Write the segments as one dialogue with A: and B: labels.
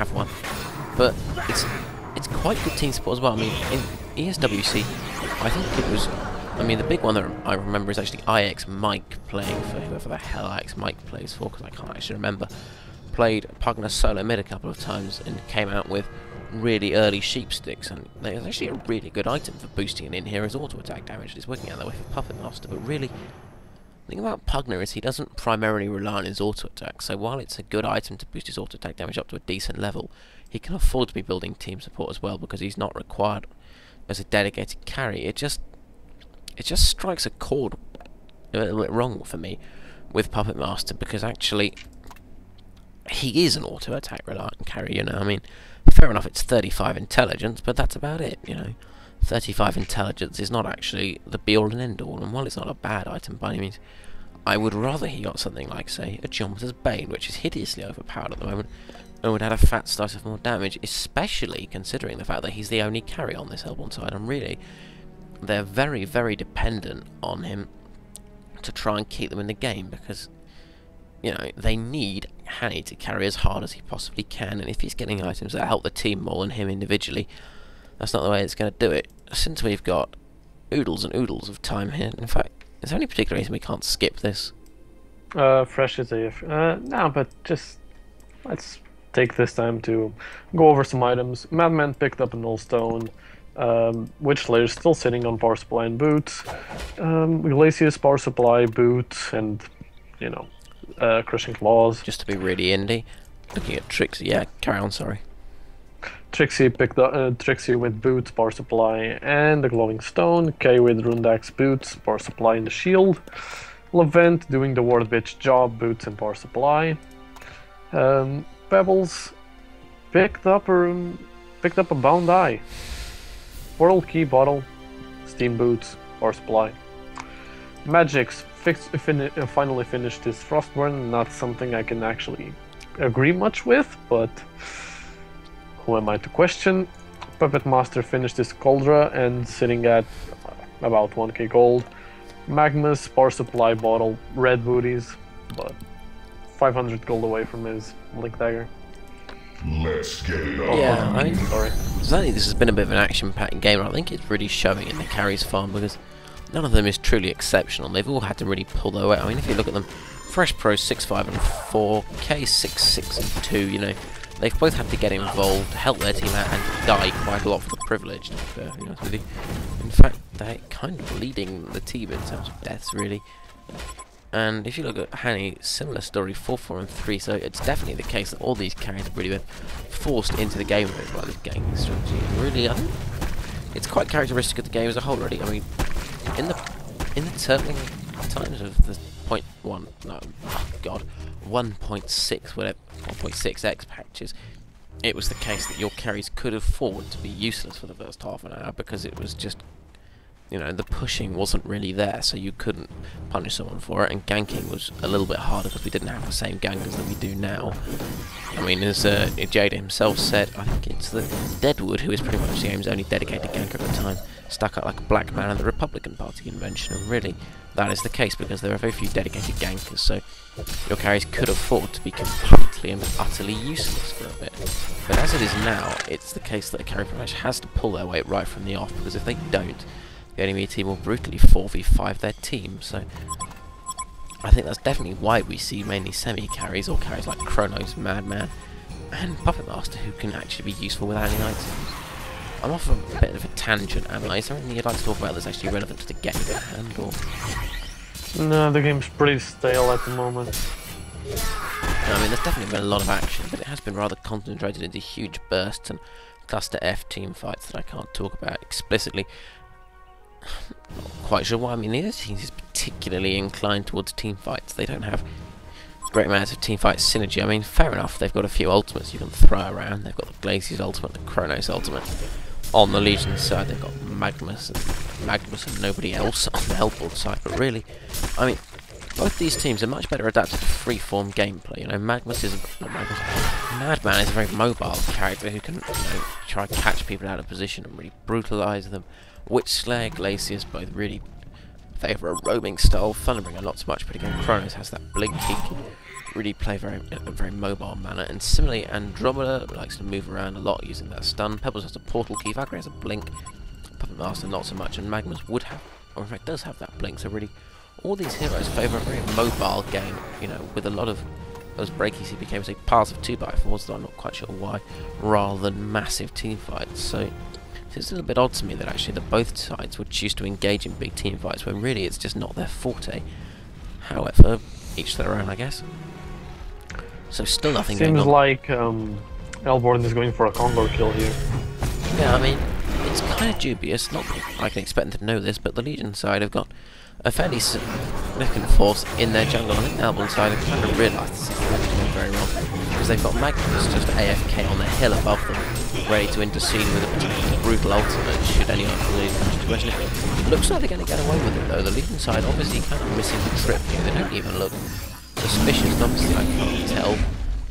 A: have one, but it's quite good team support as well. I mean, in ESWC, I think it was. I mean, the big one that I remember is actually IX Mike playing for whoever the hell IX Mike plays for, because I can't actually remember. Played Pugna solo mid a couple of times and came out with really early sheep sticks, and there's actually a really good item for boosting an in-hero's auto-attack damage. It's working out that way for Puppet Master, but really, the thing about Pugna is he doesn't primarily rely on his auto-attack, so while it's a good item to boost his auto-attack damage up to a decent level, he can afford to be building team support as well, because he's not required as a dedicated carry. It just strikes a chord a little bit wrong for me with Puppet Master, because actually he is an auto-attack reliant carry, you know. I mean, fair enough, it's 35 intelligence, but that's about it, you know. 35 intelligence is not actually the be-all and end-all, and while it's not a bad item by any means, I would rather he got something like, say, a Geometer's Bane, which is hideously overpowered at the moment, and would add a fat slice of more damage, especially considering the fact that he's the only carry on this Hellborn side, and really, they're very, very dependent on him to try and keep them in the game, because, you know, they need Hanny to carry as hard as he possibly can, and if he's getting items that help the team more than him individually, that's not the way it's going to do it. Since we've got oodles and oodles of time here, in fact, is there any particular reason we can't skip this?
B: Fresh is AF. No, but just let's take this time to go over some items. Madman picked up a Null Stone. Witch Slayer's still sitting on Power Supply and Boot. Glacius Power Supply, Boot, and, you know, Crushing Claws.
A: Just to be really indie. Looking at Trixie, yeah, carry on, sorry.
B: Trixie picked up Trixie with Boots, Power Supply, and the Glowing Stone. Kay with Rundax, Boots, Power Supply, and the Shield. Levent doing the Ward Bitch job, Boots and Power Supply. Pebbles picked up a Bound Eye. World Key Bottle, Steam Boots, Power Supply. Magix finally finished his Frostburn, not something I can actually agree much with, but who am I to question? Puppet Master finished his Cauldra and sitting at about 1k gold. Magmus, Power Supply Bottle, Red Booties, but 500 gold away from his Link Dagger.
C: Let's get it on.
A: Yeah, I mean,
B: Sorry.
A: certainly this has been a bit of an action-packed game, and I think it's really showing in the carries farm, because none of them is truly exceptional. They've all had to really pull their weight. I mean, if you look at them, Fresh Pro 6-5 and 4, K 6-6 and 2, you know, they've both had to get involved, help their team out, and die quite a lot for the privilege, to be perfectly honest with you. In fact, they're kind of leading the team in terms of deaths, really. And if you look at Hanny, similar story, 4-4 and 3, so it's definitely the case that all these carries have really been forced into the game by this ganking strategy. And really, I think it's quite characteristic of the game as a whole, really. I mean, in the turtling times of the 0.1, no, oh god, 1.6, whatever, 1.6x patches, it was the case that your carries could afford to be useless for the first half an hour, because it was just, you know, the pushing wasn't really there, so you couldn't punish someone for it, and ganking was a little bit harder because we didn't have the same gankers that we do now. I mean, as Jada himself said, I think it's the Deadwood, who is pretty much the game's only dedicated ganker at the time, stuck out like a black man at the Republican Party convention, and really, that is the case because there are very few dedicated gankers, so your carries could afford to be completely and utterly useless for a bit. But as it is now, it's the case that a carry pretty much has to pull their weight right from the off, because if they don't, the enemy team will brutally 4v5 their team, so I think that's definitely why we see mainly semi-carries, or carries like Chronos, Madman, and Puppet Master, who can actually be useful without any items. I'm off a bit of a tangent, am I? Is there anything you'd like to talk about that's actually relevant to the game at hand, or...?
B: No, the game's pretty stale at the moment.
A: I mean, there's definitely been a lot of action, but it has been rather concentrated into huge bursts and cluster F team fights that I can't talk about explicitly. Not quite sure why. I mean, neither team is particularly inclined towards team fights. They don't have great amounts of team fight synergy. I mean, fair enough, they've got a few ultimates you can throw around. They've got the Glacius ultimate, the Chronos ultimate. On the Legion side, they've got Magnus and nobody else on the Hellborn side. But really, I mean, both these teams are much better adapted to free-form gameplay. You know, Madman is a very mobile character who can, you know, try to catch people out of position and really brutalise them. Witch Slayer, Glacius both really favour a roaming style. Thunderbringer not so much, but again Chronos has that blink he can really play in a very mobile manner. And similarly, Andromeda likes to move around a lot using that stun. Pebbles has a portal key, Valkyrie has a blink, Puppet Master not so much, and Magnus would have, or in fact does have that blink. So really, all these heroes favour a very mobile game, you know, with a lot of those breaky CPK, say passive 2x4s, though I'm not quite sure why, rather than massive team fights. So it's a little bit odd to me that actually both sides would choose to engage in big team fights when really it's just not their forte. However, each their own, I guess. So still nothing going on.
B: Seems like Elborn is going for a Condor kill here.
A: Yeah, I mean, it's kind of dubious. Not that I can expect them to know this, but the Legion side have got a fairly significant force in their jungle. I think the Elborn side have kind of realised this is going very wrong, because they've got Magnus just AFK on the hill above them, ready to intercede with a particularly brutal ultimate should anyone believe the question. It looks like they're going to get away with it though. The Legion side obviously kind of missing the trip here. They don't even look suspicious, obviously I can't tell.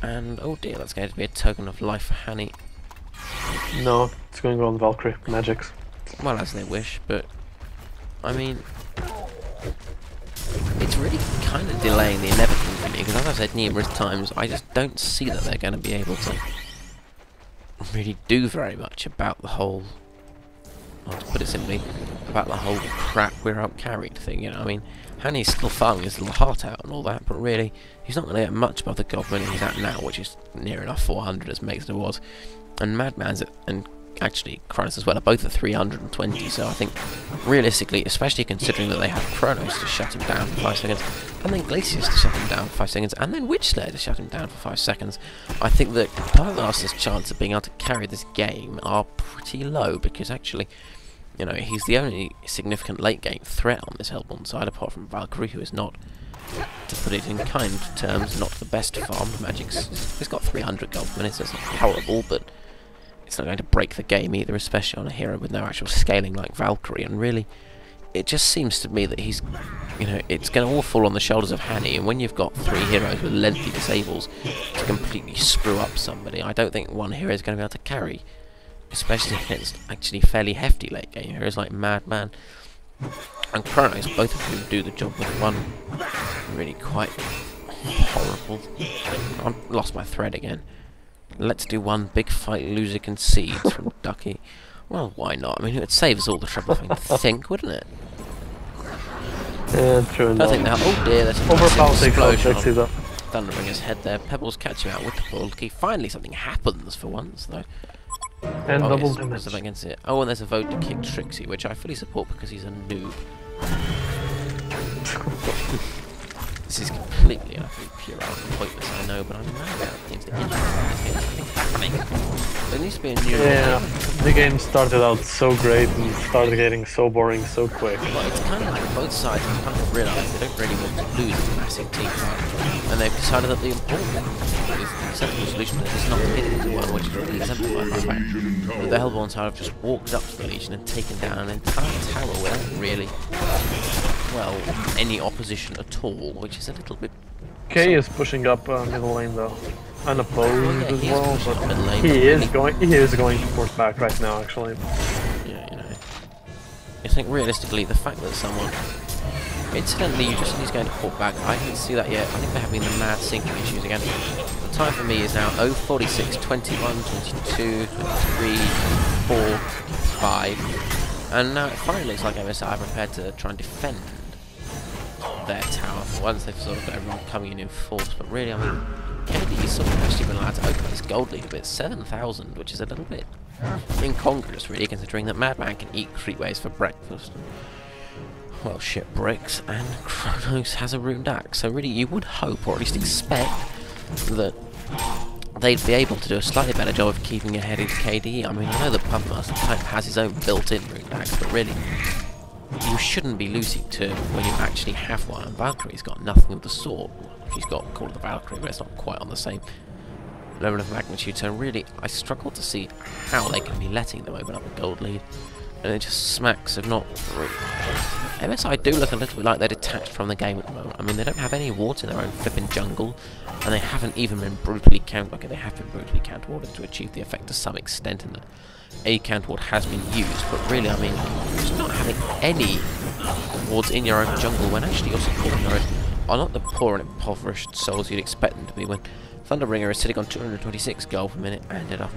A: And oh dear, that's going to be a token of life for Hani.
B: No, it's going on Valkyrie magics.
A: Well, as they wish, but I mean, it's really kind of delaying the inevitable for me, because as I've said numerous times, I just don't see that they're going to be able to really do very much about the whole, or to put it simply, about the whole crap we're outcarried thing, you know. I mean, Hani's still farming his little heart out and all that, but really, he's not going to get much above the government he's at now, which is near enough 400 as Megster was. And Madman's and actually Kronos as well are both at 320, so I think realistically, especially considering that they have Kronos to shut him down for 5 seconds, and then Glacius to shut him down for 5 seconds, and then Witchslayer to shut him down for 5 seconds, I think that Puppetmaster's chance of being able to carry this game are pretty low, because actually, you know, he's the only significant late game threat on this Hellborn side, apart from Valkyrie, who is not, to put it in kind terms, not the best farmed. Magic's got 300 gold minutes, it's not horrible, but it's not going to break the game either, especially on a hero with no actual scaling like Valkyrie. And really, it just seems to me that he's, you know, it's going to all fall on the shoulders of Hani. And when you've got 3 heroes with lengthy disables to completely screw up somebody, I don't think one hero is going to be able to carry, especially against actually fairly hefty late game heroes like Madman and Kronos, both of whom do the job with one really quite horrible. I've lost my thread again. Let's do one big fight, loser concedes from Ducky. Well, why not? I mean, it would save us all the trouble, I think, wouldn't it?
B: Yeah, true enough.
A: I think now, oh dear, there's an explosion on Thunderbringer's head there. Pebbles catch him out with the ball key. Finally, something happens for once, though.
B: And double damage.
A: Against it. Oh, and there's a vote to kick Trixie, which I fully support because he's a noob. This is completely and utterly pure out and pointless, I know, but I'm mad about things that anything's happening. There needs to be a new
B: the game started out so great and started getting so boring so quick.
A: Well, it's kind of like both sides have kind of realised they don't really want to lose a massive team fight, and they've decided that the important acceptable solution is not to hit into one, which is really exemplified by the fact that the Hellborn side have just walked up to the Legion and taken down an entire tower without really, well, any opposition at all, which is a little bit...
B: K is pushing up middle lane though, unopposed as well, but he is going to force back right now actually.
A: Yeah, you know. I think realistically the fact that someone... Incidentally, he's going to port back. I didn't see that yet. I think they're having the mad syncing issues again. The time for me is now 0:46, 21, 22, 23, 4, 5. And now it finally looks like MSI are prepared to try and defend their tower for once. They've sort of got everyone coming in force. But really, I mean, KDe's sort of actually been allowed to open this gold lead a bit. 7,000, which is a little bit incongruous, really, considering that Madman can eat creepways for breakfast. Well, shit bricks, and Kronos has a ruined axe. So really, you would hope, or at least expect, that they'd be able to do a slightly better job of keeping ahead of KDe. I mean, I know that Puppetmaster type has his own built-in ruined axe, but really, you shouldn't be losing to when you actually have one. And Valkyrie's got nothing of the sort. She's got Call of the Valkyrie, but it's not quite on the same level of magnitude. So really, I struggle to see how they can be letting them open up a gold lead. And it just smacks of not really. MSI do look a little bit like they're detached from the game at the moment. I mean, they don't have any wards in their own flipping jungle, and they haven't even been brutally okay, they have been brutally counter-warded to achieve the effect to some extent, and that a counter-ward has been used, but really, I mean, just not having any wards in your own jungle when actually you're supporting your own are not the poor and impoverished souls you'd expect them to be when Thunderbringer is sitting on 226 gold per minute and ended up